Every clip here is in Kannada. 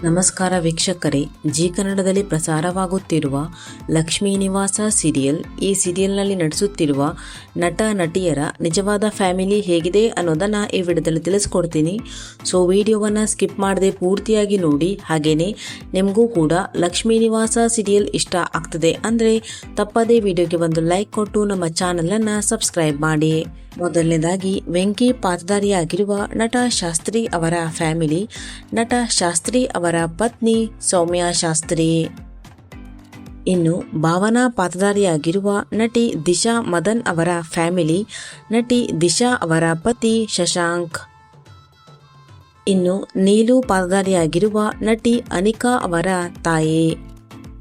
ನಮಸ್ಕಾರ ವೀಕ್ಷಕರೇ, ಜಿ ಕನ್ನಡದಲ್ಲಿ ಪ್ರಸಾರವಾಗುತ್ತಿರುವ ಲಕ್ಷ್ಮೀ ನಿವಾಸ ಸೀರಿಯಲ್. ಈ ಸೀರಿಯಲ್ನಲ್ಲಿ ನಟಿಸುತ್ತಿರುವ ನಟ ನಟಿಯರ ನಿಜವಾದ ಫ್ಯಾಮಿಲಿ ಹೇಗಿದೆ ಅನ್ನೋದನ್ನು ಈ ವಿಡಿಯೋದಲ್ಲಿ ತಿಳಿಸ್ಕೊಡ್ತೀನಿ. ಸೊ ವಿಡಿಯೋವನ್ನು ಸ್ಕಿಪ್ ಮಾಡದೆ ಪೂರ್ತಿಯಾಗಿ ನೋಡಿ. ಹಾಗೆಯೇ ನಿಮಗೂ ಕೂಡ ಲಕ್ಷ್ಮೀ ನಿವಾಸ ಸೀರಿಯಲ್ ಇಷ್ಟ ಆಗ್ತದೆ ಅಂದರೆ ತಪ್ಪದೇ ವಿಡಿಯೋಗೆ ಒಂದು ಲೈಕ್ ಕೊಟ್ಟು ನಮ್ಮ ಚಾನಲನ್ನು ಸಬ್ಸ್ಕ್ರೈಬ್ ಮಾಡಿ. ಮೊದಲನೇದಾಗಿ ವೆಂಕಿ ಪಾತ್ರಧಾರಿಯಾಗಿರುವ ನಟ ಶಾಸ್ತ್ರಿ ಅವರ ಫ್ಯಾಮಿಲಿ. ನಟ ಶಾಸ್ತ್ರಿ ಅವರ ಪತ್ನಿ ಸೌಮ್ಯ ಶಾಸ್ತ್ರಿ. ಇನ್ನು ಭಾವನಾ ಪಾತ್ರಧಾರಿಯಾಗಿರುವ ನಟಿ ದಿಶಾ ಮದನ್ ಅವರ ಫ್ಯಾಮಿಲಿ. ನಟಿ ದಿಶಾ ಅವರ ಪತಿ ಶಶಾಂಕ್. ಇನ್ನು ನೀಲು ಪಾತ್ರಧಾರಿಯಾಗಿರುವ ನಟಿ ಅನಿಕಾ ಅವರ ತಾಯಿ.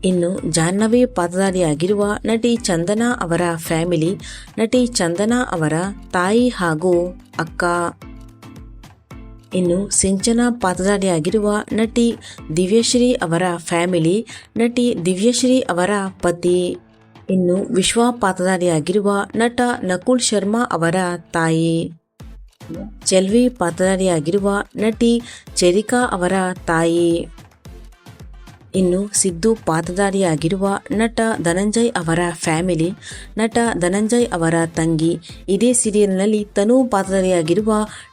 ಇನ್ನು ಜಾಹ್ನವಿ ಪಾತ್ರಧಾರಿಯಾಗಿರುವ ನಟಿ ಚಂದನಾ ಅವರ ಫ್ಯಾಮಿಲಿ. ನಟಿ ಚಂದನಾ ಅವರ ತಾಯಿ ಹಾಗೂ ಅಕ್ಕ. ಇನ್ನು ಸಿಂಚನಾ ಪಾತ್ರಧಾರಿಯಾಗಿರುವ ನಟಿ ದಿವ್ಯಶ್ರೀ ಅವರ ಫ್ಯಾಮಿಲಿ. ನಟಿ ದಿವ್ಯಶ್ರೀ ಅವರ ಪತಿ. ಇನ್ನು ವಿಶ್ವ ಪಾತ್ರಧಾರಿಯಾಗಿರುವ ನಟ ನಕುಲ್ ಶರ್ಮಾ ಅವರ ತಾಯಿ. ಚೆಲ್ವಿ ಪಾತ್ರಧಾರಿಯಾಗಿರುವ ನಟಿ ಚೆರಿಕಾ ಅವರ ತಾಯಿ. ಇನ್ನು ಸಿದ್ದು ಪಾತ್ರಧಾರಿಯಾಗಿರುವ ನಟ ಧನಂಜಯ್ ಅವರ ಫ್ಯಾಮಿಲಿ. ನಟ ಧನಂಜಯ್ ಅವರ ತಂಗಿ. ಇದೇ ಸೀರಿಯಲ್ನಲ್ಲಿ ತನು ಪಾತ್ರಧಾರಿಯಾಗಿರುವ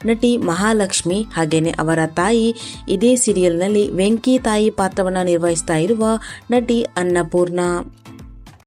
ನಟಿ ಮಹಾಲಕ್ಷ್ಮಿ ಹಾಗೇನೆ ಅವರ ತಾಯಿ. ಇದೇ ಸೀರಿಯಲ್ನಲ್ಲಿ ವೆಂಕಿ ತಾಯಿ ಪಾತ್ರವನ್ನು ನಿರ್ವಹಿಸ್ತಾ ಇರುವ ನಟಿ ಅನ್ನಪೂರ್ಣ.